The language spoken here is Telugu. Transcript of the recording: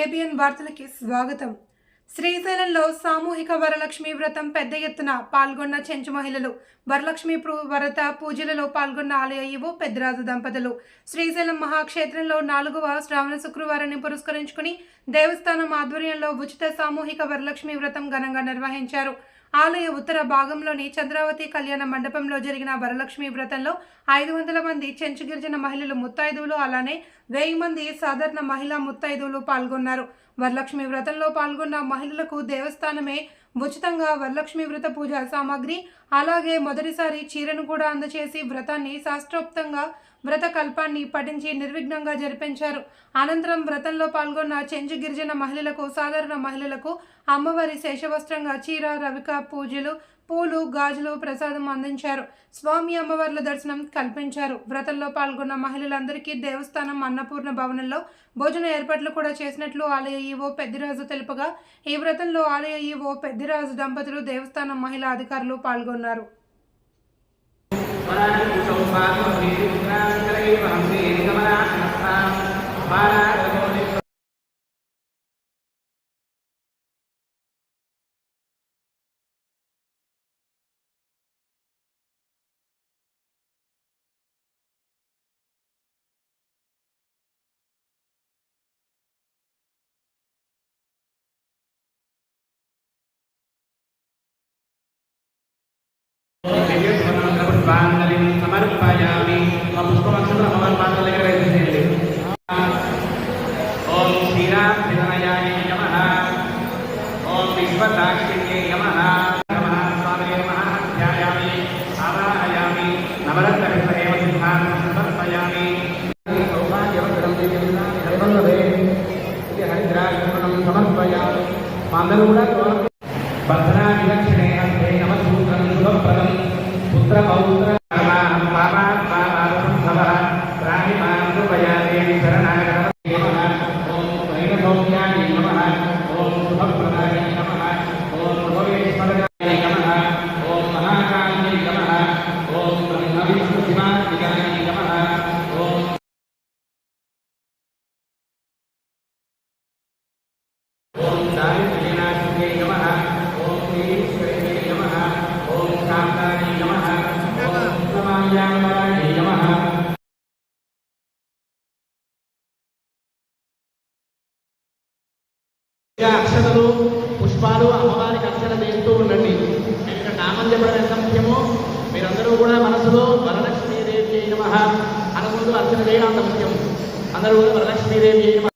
ఏబిఎన్ వార్తలకి స్వాగతం. శ్రీశైలంలో సామూహిక వరలక్ష్మి వ్రతం పెద్ద ఎత్తున పాల్గొన్న చెంచు మహిళలు. వరలక్ష్మి వ్రత పూజలలో పాల్గొన్న ఆలయ ఈవో పెద్దిరాజు దంపతులు. శ్రీశైలం మహాక్షేత్రంలో 4వ శ్రావణ శుక్రవారాన్ని పురస్కరించుకుని దేవస్థానం ఆధ్వర్యంలో ఉచిత సామూహిక వరలక్ష్మి వ్రతం ఘనంగా నిర్వహించారు. ఆలయ ఉత్తర భాగంలోని చంద్రావతి కళ్యాణ మండపంలో జరిగిన వరలక్ష్మి వ్రతంలో 500 మంది చెంచు గిరిజన మహిళలు ముత్తైదువులు, అలానే 1000 మంది సాధారణ మహిళా ముత్తైదువులు పాల్గొన్నారు. వరలక్ష్మి వ్రతంలో పాల్గొన్న మహిళలకు దేవస్థానమే ఉచితంగా వరలక్ష్మి వ్రత పూజ సామాగ్రి, అలాగే మొదటిసారి చీరను కూడా అందచేసి వ్రతాన్ని శాస్త్రోక్తంగా వ్రత కల్పాన్ని పఠించి నిర్విఘ్నంగా జరిపించారు. అనంతరం వ్రతంలో పాల్గొన్న చెంచు గిరిజన మహిళలకు, సాధారణ మహిళలకు అమ్మవారి శేషవస్త్రంగా చీర, రవిక, పూలు, గాజులు, ప్రసాదం అందించారు. స్వామి అమ్మవార్ల దర్శనం కల్పించారు. వ్రతంలో పాల్గొన్న మహిళలందరికీ దేవస్థానం అన్నపూర్ణ భవనంలో భోజన ఏర్పాట్లు కూడా చేసినట్లు ఆలయ ఈవో పెద్దిరాజు తెలుపగా, ఈ వ్రతంలో ఆలయ ఈవో పెద్దిరాజు దంపతులు, దేవస్థానం మహిళా అధికారులు పాల్గొన్నారు. సమర్పయామి. మా పుష్పమక్షలు అమ్మవారి పాత్ర దగ్గర వేసేయండి. ఓం శ్రీరామయాయ నమః. ఓం విశ్వసాక్షిణ్యై నమః. స్వామి నమః. ధ్యాయామి, ఆవాహయామి. నవరత్నవిగ్రహేణ సిద్ధాంతం సమర్పయామి. సౌభాగ్యవదనం హరిద్రాక్షణం సమర్పయామి. అందరూ కూడా భద్రా విలక్షణే హస్తే నమసూత్రం శుభప్రదం పుత్ర పౌత్ర అక్షతలు, పుష్పాలు అమ్మవారికి అర్చన చేస్తూ ఉండండి. ఇక్కడ నామం చెప్పడం ఎంత ముఖ్యమో మీరందరూ కూడా మనసులో వరలక్ష్మీదేవి నమః అనుకుంటూ అర్చన చేయడం అంత ముఖ్యం. అందరూ కూడా వరలక్ష్మీదేవి నమః.